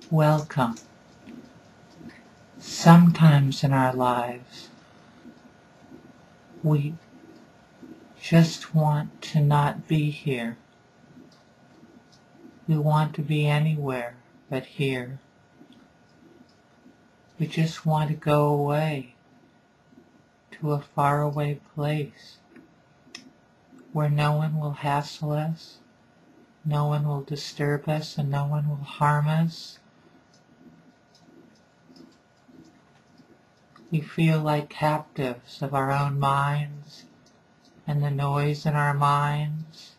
Welcome. Sometimes in our lives, we just want to not be here. We want to be anywhere but here. We just want to go away to a faraway place where no one will hassle us, no one will disturb us, and no one will harm us. We feel like captives of our own minds and the noise in our minds,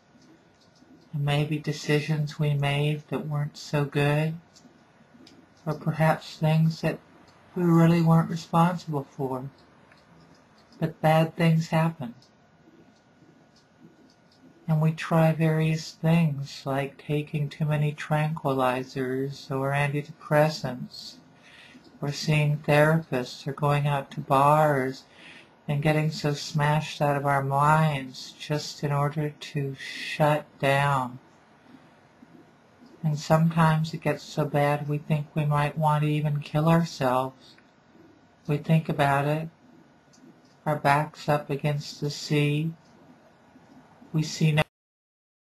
and maybe decisions we made that weren't so good, or perhaps things that we really weren't responsible for. But bad things happen. And we try various things like taking too many tranquilizers or antidepressants, or seeing therapists, or going out to bars and getting so smashed out of our minds just in order to shut down. And sometimes it gets so bad we think we might want to even kill ourselves. We think about it, our backs up against the sea, we see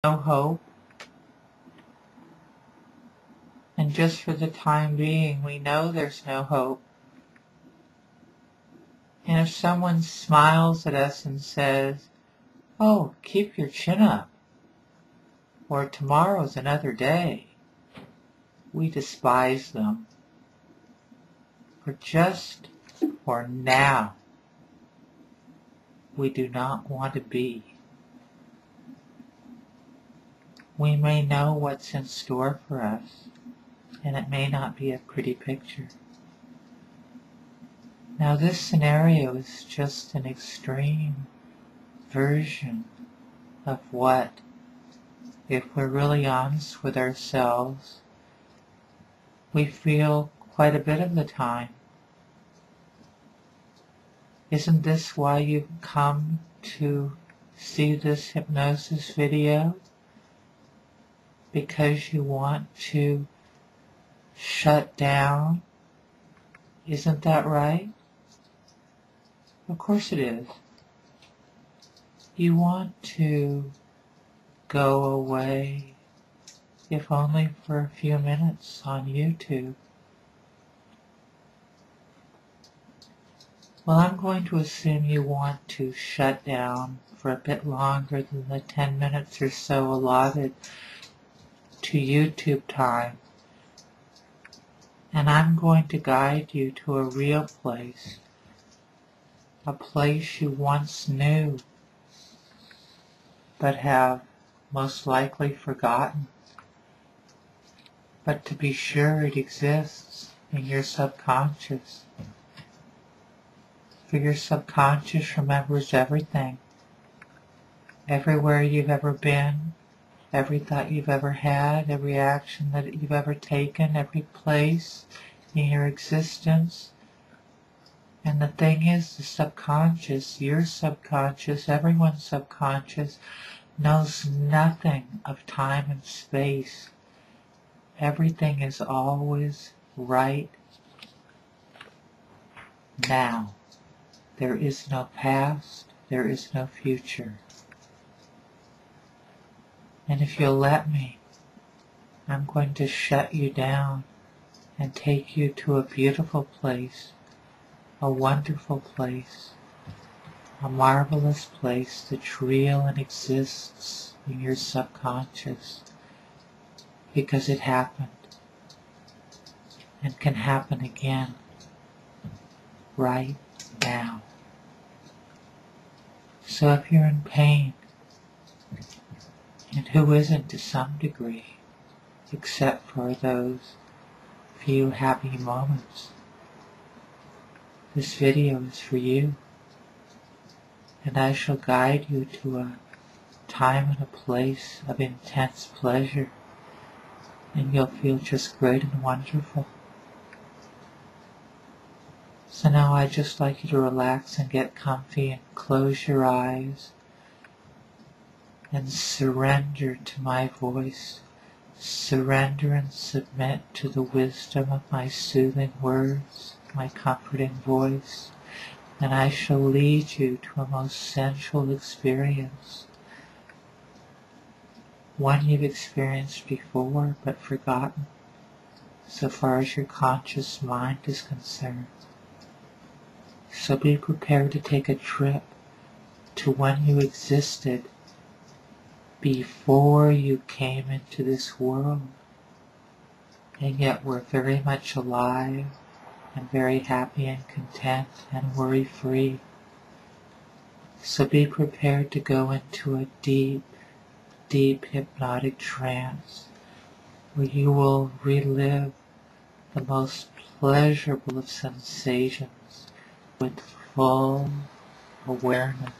no hope, and just for the time being we know there's no hope. And if someone smiles at us and says, "Oh, keep your chin up," or "Tomorrow's another day," we despise them. For just for now, we do not want to be. We may know what's in store for us, and it may not be a pretty picture. Now, this scenario is just an extreme version of what, if we're really honest with ourselves, we feel quite a bit of the time. Isn't this why you've come to see this hypnosis video? Because you want to shut down? Isn't that right? Of course it is. You want to go away, if only for a few minutes on YouTube. Well, I'm going to assume you want to shut down for a bit longer than the 10 minutes or so allotted to YouTube time. And I'm going to guide you to a real place, a place you once knew, but have most likely forgotten. But to be sure, it exists in your subconscious. For your subconscious remembers everything. Everywhere you've ever been, every thought you've ever had, every action that you've ever taken, every place in your existence. And the thing is, the subconscious, your subconscious, everyone's subconscious, knows nothing of time and space. Everything is always right now. There is no past, there is no future. And if you'll let me, I'm going to shut you down and take you to a beautiful place, a wonderful place, a marvelous place that's real and exists in your subconscious, because it happened and can happen again right now. So if you're in pain, and who isn't to some degree, except for those few happy moments, this video is for you, and I shall guide you to a time and a place of intense pleasure, and you'll feel just great and wonderful. So now I'd just like you to relax and get comfy and close your eyes and surrender to my voice. Surrender and submit to the wisdom of my soothing words, my comforting voice, and I shall lead you to a most sensual experience, one you've experienced before but forgotten, so far as your conscious mind is concerned. So be prepared to take a trip to when you existed before you came into this world, and yet were very much alive and very happy and content and worry-free. So be prepared to go into a deep, deep hypnotic trance where you will relive the most pleasurable of sensations with full awareness.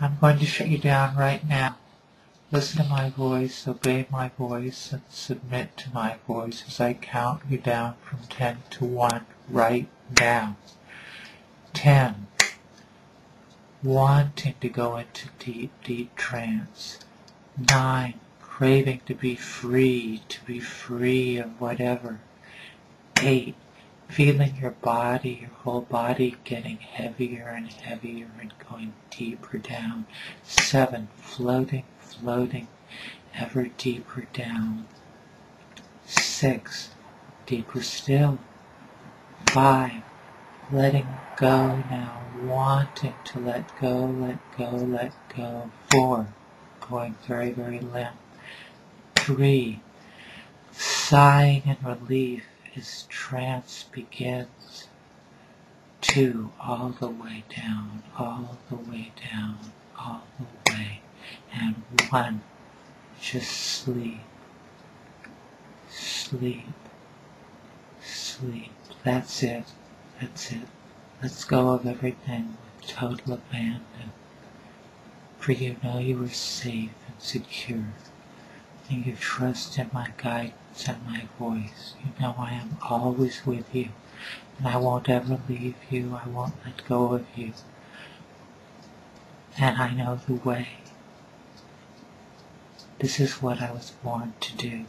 I'm going to shut you down right now. Listen to my voice, obey my voice, and submit to my voice as I count you down from 10 to 1 right now. 10. Wanting to go into deep, deep trance. 9. Craving to be free of whatever. 8. Feeling your whole body getting heavier and heavier and going deeper down. 7. Floating, ever deeper down. 6. Deeper still. 5. Letting go now, wanting to let go, let go, let go. 4. Going very, very limp. 3. Sighing in relief as trance begins. 2. All the way down, all the way down, all the way. And 1. Just sleep, sleep, sleep. That's it. That's it. Let's go of everything with total abandon. For you know you are safe and secure, and you trust in my guidance and my voice. You know I am always with you, and I won't ever leave you. I won't let go of you. And I know the way. This is what I was born to do,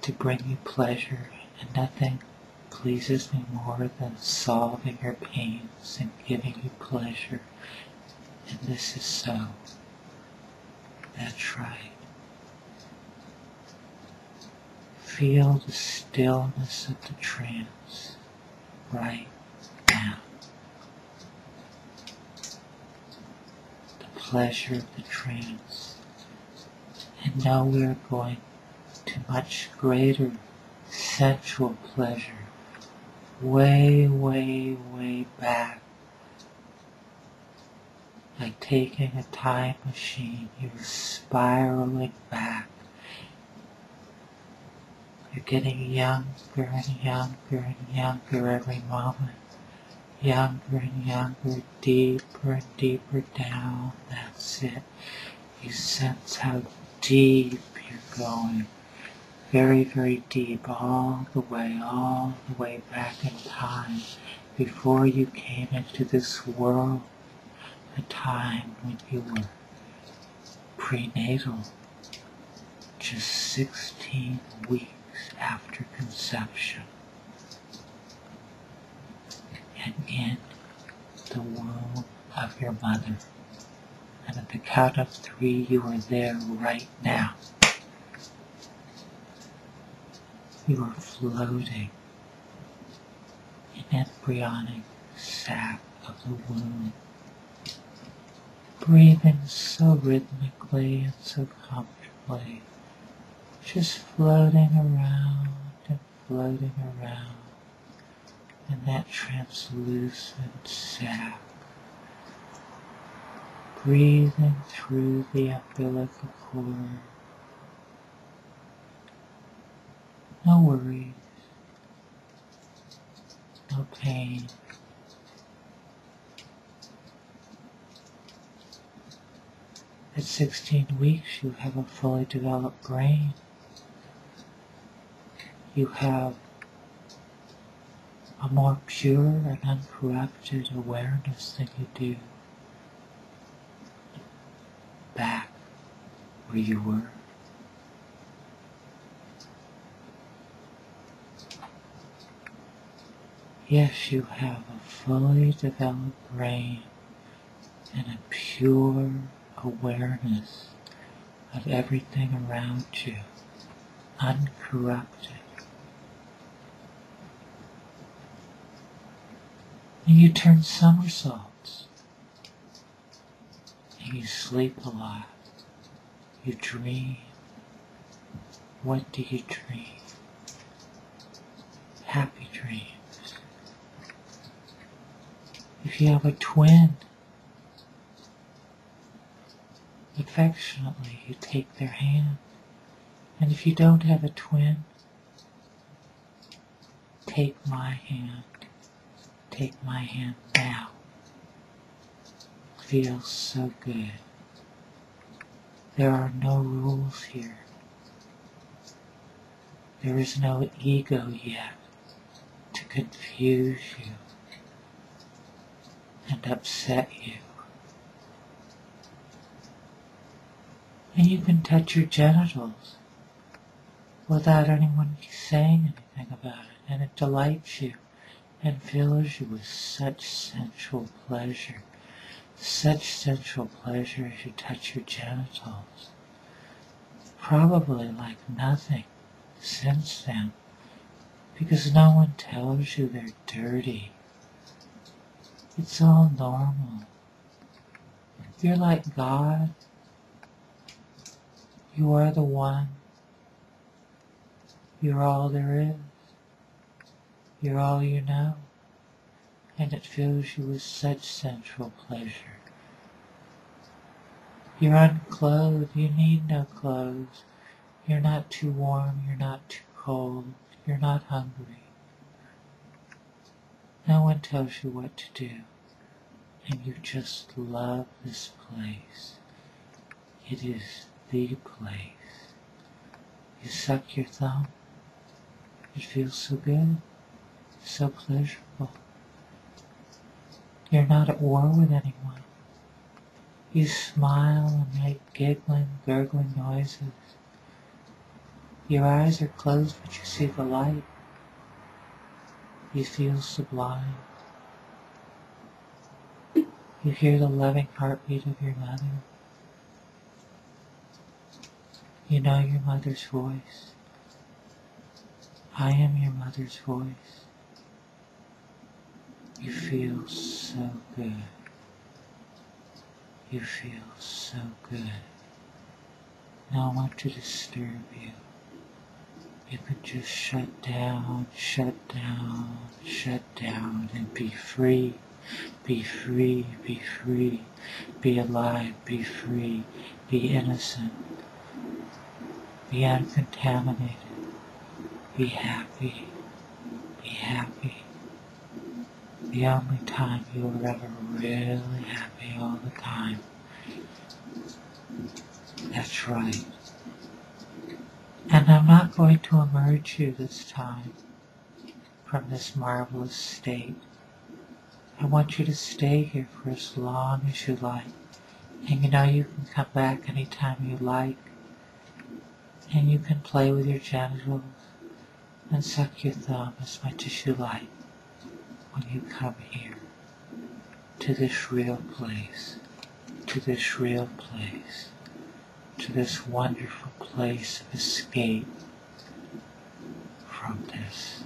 to bring you pleasure, and nothing pleases me more than solving your pains and giving you pleasure. And this is so. That's right. Feel the stillness of the trance right now. The pleasure of the trance. And know we are going to much greater sensual pleasure. Way, way, way back. Like taking a time machine, you're spiraling back. You're getting younger and younger and younger every moment. Younger and younger, deeper and deeper down. That's it. You sense how deep you're going. Very, very deep, all the way back in time, before you came into this world, a time when you were prenatal, just 16 weeks after conception, and in the womb of your mother. And at the count of 3, you are there right now. You are floating in embryonic sac of the womb, breathing so rhythmically and so comfortably, just floating around and floating around in that translucent sac, breathing through the umbilical cord. No worries, no pain. At 16 weeks, you have a fully developed brain. You have a more pure and uncorrupted awareness than you do back where you were. Yes, you have a fully developed brain and a pure awareness of everything around you, uncorrupted. And you turn somersaults, and you sleep a lot. You dream. What do you dream? Happy dreams. If you have a twin, affectionately you take their hand. And if you don't have a twin, take my hand. Take my hand now. Feels so good. There are no rules here. There is no ego yet to confuse you and upset you. And you can touch your genitals without anyone saying anything about it, and it delights you and fills you with such sensual pleasure. Such sensual pleasure as you touch your genitals. Probably like nothing since then, because no one tells you they're dirty. It's all normal. You're like God. You are the one. You're all there is. You're all you know. And it fills you with such sensual pleasure. You're unclothed. You need no clothes. You're not too warm. You're not too cold. You're not hungry. No one tells you what to do. And you just love this place. It is the place. You suck your thumb. It feels so good. So pleasurable. You're not at war with anyone. You smile and make giggling, gurgling noises. Your eyes are closed, but you see the light. You feel sublime. You hear the loving heartbeat of your mother. You know your mother's voice. I am your mother's voice. You feel so good. You feel so good. No one to disturb you. You can just shut down, shut down, shut down, and be free. Be free, be free. Be alive, be free. Be innocent. Be uncontaminated. Be happy. Be happy. The only time you were ever really happy all the time. That's right. And I'm not going to emerge you this time from this marvelous state. I want you to stay here for as long as you like. And you know you can come back anytime you like. And you can play with your genitals and suck your thumb as much as you like when you come here to this real place, to this real place, to this wonderful place of escape from this.